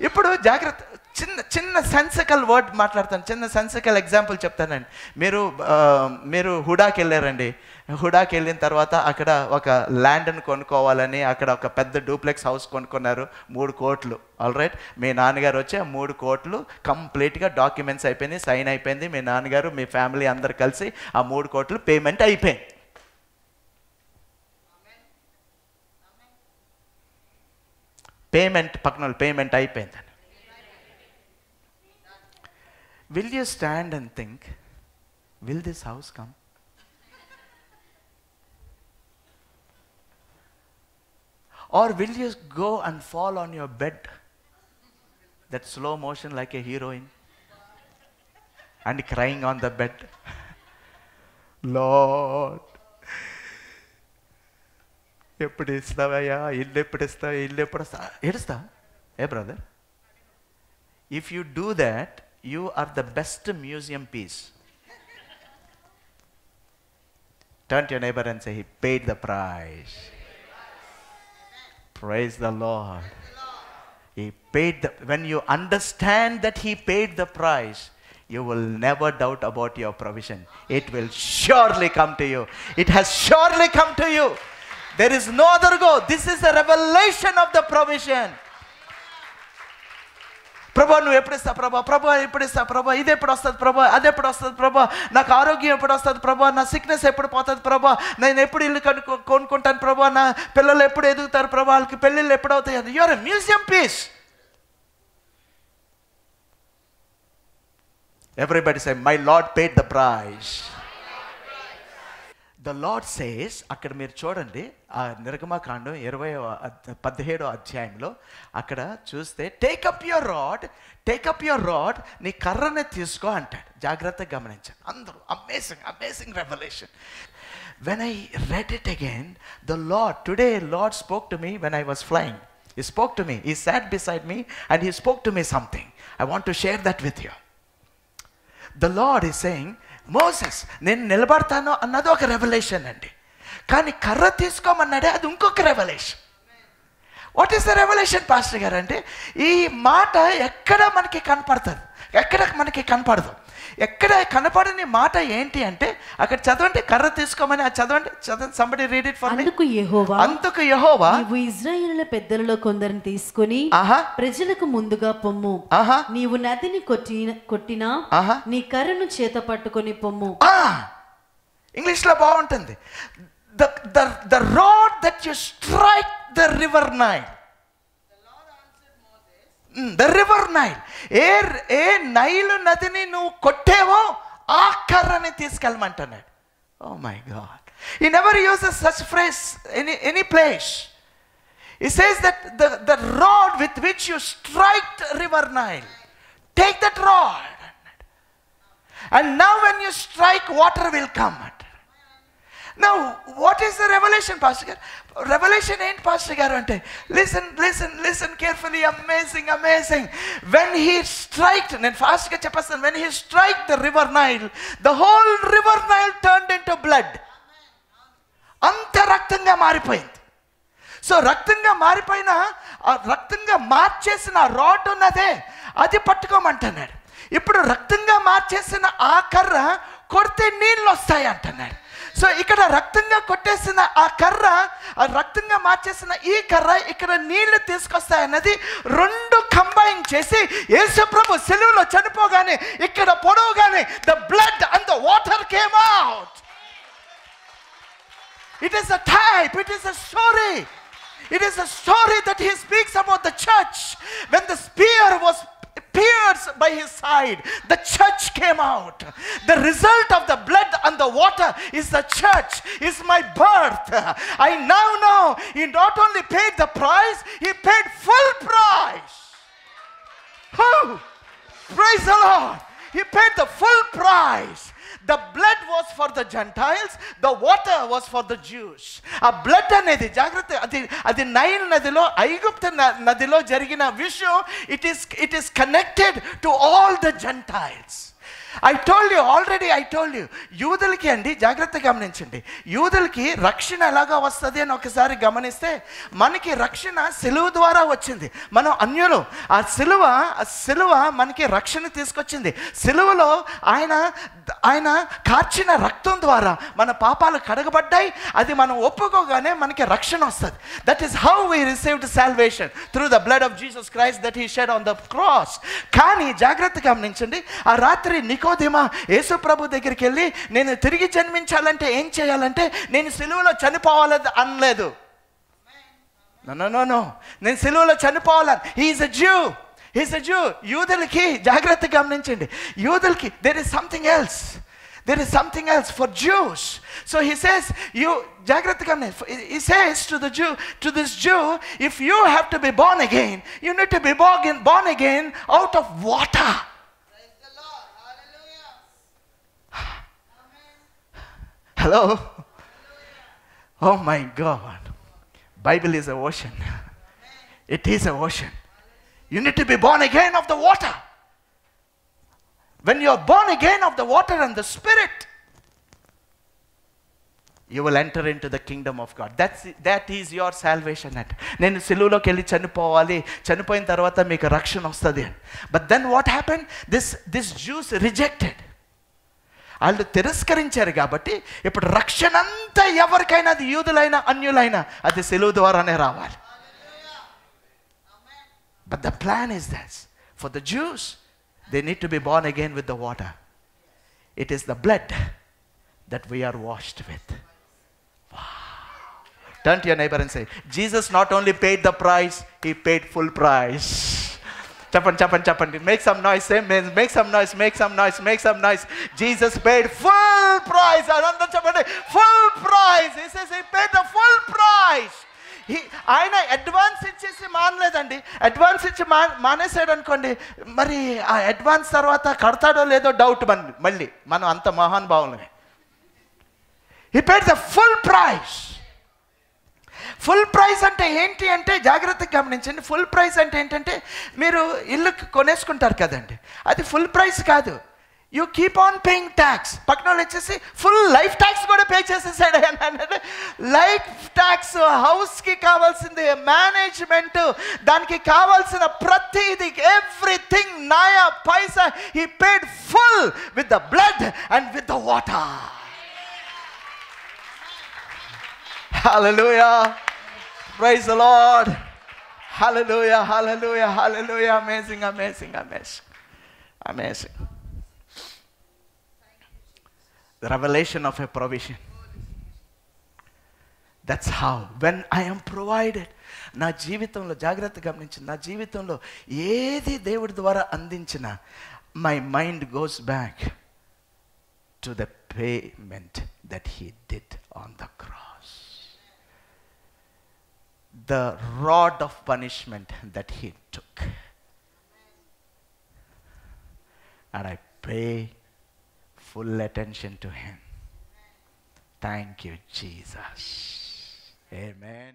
ఇప్పుడు జాగ్రత్త, చిన్న చిన్న సెన్సికల్ వర్డ్ మాట్లాడతాను, చిన్న సెన్సికల్ ఎగ్జాంపుల్ చెప్తానండి. మీరు హుడాకి వెళ్ళారండి. హుడాకి వెళ్ళిన తర్వాత అక్కడ ఒక ల్యాండ్ని కొనుక్కోవాలని అక్కడ ఒక పెద్ద డూప్లెక్స్ హౌస్ కొనుక్కున్నారు, 3 కోట్లు. ఆల్ రైట్, మీ నాన్నగారు వచ్చి 3 కోట్లు కంప్లీట్గా డాక్యుమెంట్స్ అయిపోయినాయి, సైన్ అయిపోయింది. మీ నాన్నగారు మీ ఫ్యామిలీ అందరు కలిసి ఆ 3 కోట్లు పేమెంట్ అయిపోయింది. పక్కన పేమెంట్ అయిపోయిందని. Will you stand and think, will this house come? Or will you go and fall on your bed, that slow motion like a heroine, and crying on the bed, Lord, ఎప్పుడు ఇస్తావయ్యా, ఇల్లు ఎప్పుడు ఇస్తావు, ఇల్లు ఎప్పుడు వస్తా ఏడుస్తా? ఏ brother, if you do that, you are the best museum piece. Turn to your neighbor and say, he paid the price. Praise the Lord. He paid when you understand that he paid the price, you will never doubt about your provision. It will surely come to you. It has surely come to you. There is no other go. This is a revelation of the provision. ప్రభా నువ్వు ఎప్పుడు ఇస్తావు ప్రభా, ప్రభా ఎప్పుడు ఇస్తావు ప్రభా, ఇది ఎప్పుడు వస్తుంది ప్రభా, అది ఎప్పుడు వస్తుంది ప్రభా, నాకు ఆరోగ్యం ఎప్పుడు వస్తుంది ప్రభా, నా సిక్నెస్ ఎప్పుడు పోతుంది ప్రభా, నేను ఎప్పుడు ఇల్లు కొనుక్కుంటాను ప్రభా, నా పిల్లలు ఎప్పుడు ఎదుగుతారు ప్రభా, వాళ్ళకి పెళ్ళిళ్ళు ఎప్పుడు అవుతాయి. You are a museum piece. Everybody say, my Lord paid the price. The Lord says, అక్కడ మీరు చూడండి ఆ నిర్గమకాండం 17వ అధ్యాయంలో అక్కడ చూస్తే, టేకప్ యువర్ రాడ్, నీ కర్రని తీసుకో అంటాడు. జాగ్రత్తగా గమనించండి అందరూ. Amazing revolution. When I read it again, the lord today lord spoke to me when I was flying. He spoke to me. He sat beside me and he spoke to me something. I want to share that with you. The Lord is saying, Moses నేను నిలబడతాను అన్నది ఒక revolution అండి, కానీ కర్ర తీసుకోమన్నాడే అది ఇంకొక revolution. What is the revolution pastor గారు అంటే, ఈ మాట ఎక్కడ మనకి కనపడదు. ఎక్కడ కనపడని మాట ఏంటి అంటే, అక్కడ చదవండి, కర్ర తీసుకోమని చదవండి. Somebody read it for me. అందుకు యెహోవా నీవు ఇశ్రాయేలుల పెద్దలలో కొందరిని తీసుకొని ప్రజలకు ముందుగా పొమ్ము, నీవు నదిని కొట్టినా నీ కర్రను చేత పట్టుకొని పొమ్ము. ఇంగ్లీష్ లో బాగుంటుంది. the rod that you strike the river Nile. The river Nile. A Nile నదిని నువ్వు కొట్టేవో ఆ కర్రని తీసుకెళ్ళమంటున్నాడు. Oh my God. He never uses such phrase any place. He says that the rod with which you strike river Nile, take that rod, and now when you strike, water will come. Now what is the revelation, Pastor Garu? Revelation ain't Pastor Garu ante, listen carefully. Amazing. When he struck, then fast ga cheppastanu, when he struck the river Nile, the whole river Nile turned into blood. anta raktanga maaripoyindi. So raktanga maaripoyina raktanga మార్చేసిన rod ఉన్నదే అది పట్టుకోమంటున్నాడు. ఇప్పుడు రక్తంగా మార్చేసిన ఆ కర్ర కొడితే నీళ్ళు వస్తాయి అంటున్నాడు. సో ఇక్కడ రక్తంగా కొట్టేసిన ఆ కర్ర, ఆ రక్తంగా మార్చేసిన ఈ కర్ర ఇక్కడ నీళ్లు తీసుకొస్తాయన్నది రెండు కంబైన్ చేసి యేసుప్రభు సిలువలో చనిపోగానే ఇక్కడ పొడవగానే the blood and the water came out. It is a type, it is a story. It is a story that he speaks about the church. When the spear was pierced by his side, the church came out. The result of the blood and the water is the church, is my birth. I now know he not only paid the price, he paid full price. Oh, praise the Lord. He paid the full price. The blood was for the Gentiles, the water was for the Jews. ఆ blood అనేది జాగ్రత్త, అది Nile నదిలో, ఐగుప్తు నదిలో జరిగిన విషయం. It is connected to all the Gentiles. I told you యూదులకి అండి, జాగ్రత్తగా గమనించండి, యూదులకి రక్షణ ఎలాగా వస్తుంది అని ఒకసారి గమనిస్తే, మనకి రక్షణ సిలువ ద్వారా వచ్చింది. మనం అన్యులు. ఆ సిలువ మనకి రక్షణ తీసుకొచ్చింది. సిలువలో ఆయన కార్చిన రక్తం ద్వారా మన పాపాలు కడగబడ్డాయి. అది మనం ఒప్పుకోగానే మనకి రక్షణ వస్తుంది. That is how we received salvation through the blood of Jesus Christ that he shed on the cross. కానీ జాగ్రత్తగా గమనించండి, ఆ రాత్రి నికోదేమ యేసు ప్రభు దగ్గరికి వెళ్ళి, నేను తిరిగి జన్మించాలంటే ఏం చేయాలంటే, నేను సిలువలో చనిపోవాలని అనలేదు. నో, నేను సిలువలో చనిపోవాలని. హీఈస్ ఎ జ్యూ. యూదులకి జాగ్రత్తగా గమనించండి, యూదులకి there is something else for Jews. So he says, he says to this Jew, if you have to be born again, you need to be born again out of water. Praise the Lord. Hallelujah. Hello. Hallelujah. Oh my God. Bible is an ocean. It is an ocean. You need to be born again of the water. When you are born again of the water and the Spirit, you will enter into the kingdom of God. That is your salvation. నేను సిలువలోకి వెళ్ళి చనిపోవాలి, చనిపోయిన తర్వాత మీకు రక్షణ వస్తుంది. But then what happened? This Jews rejected. వాళ్ళు తిరస్కరించారు కాబట్టి ఇప్పుడు రక్షణ అంతా ఎవరికైనా, అది యూదులైనా అన్యులైనా, అది సిలువ ద్వారానే రావాలి. But the plan is this. For the Jews, they need to be born again with the water. It is the blood that we are washed with. Wow. Turn to your neighbor and say, Jesus not only paid the price, he paid full price. Chappan. Make some noise. Make some noise. Jesus paid full price. Full price. He says he paid the full price. ఆయన advance ఇచ్చేసి మానలేదండి. Advance ఇచ్చి మానేసాడు అనుకోండి, మరి ఆ advance తర్వాత కడతాడో లేదో doubt. మళ్ళీ మనం అంత మహానుభావులమే. He paid the full price. Full price అంటే ఏంటి అంటే, జాగ్రత్తగా గమనించండి, ఫుల్ ప్రైస్ అంటే ఏంటంటే, మీరు ఇల్లు కొనేసుకుంటారు కదండి, అది ఫుల్ ప్రైస్ కాదు. You keep on paying tax. పక్కన వాళ్ళు వచ్చేసి ఫుల్ లైఫ్ ట్యాక్స్ కూడా పే చేసేసాడు. లైఫ్ ట్యాక్స్, హౌస్కి కావాల్సింది, మేనేజ్మెంట్, దానికి కావాల్సిన ప్రతిదీ, ఎవ్రీథింగ్, నయా పైసా, he paid full with the blood and with the water. Hallelujah. Praise the Lord. Hallelujah. Amazing. The revelation of a provision. That's how, when I am provided, నా జీవితంలో, జాగ్రత్తగా గమనించింది, నా జీవితంలో ఏది దేవుడి ద్వారా అందించిన, my mind goes back to the payment that he did on the cross. The rod of punishment that he took. And I pay full attention to him. Thank you, Jesus. Amen.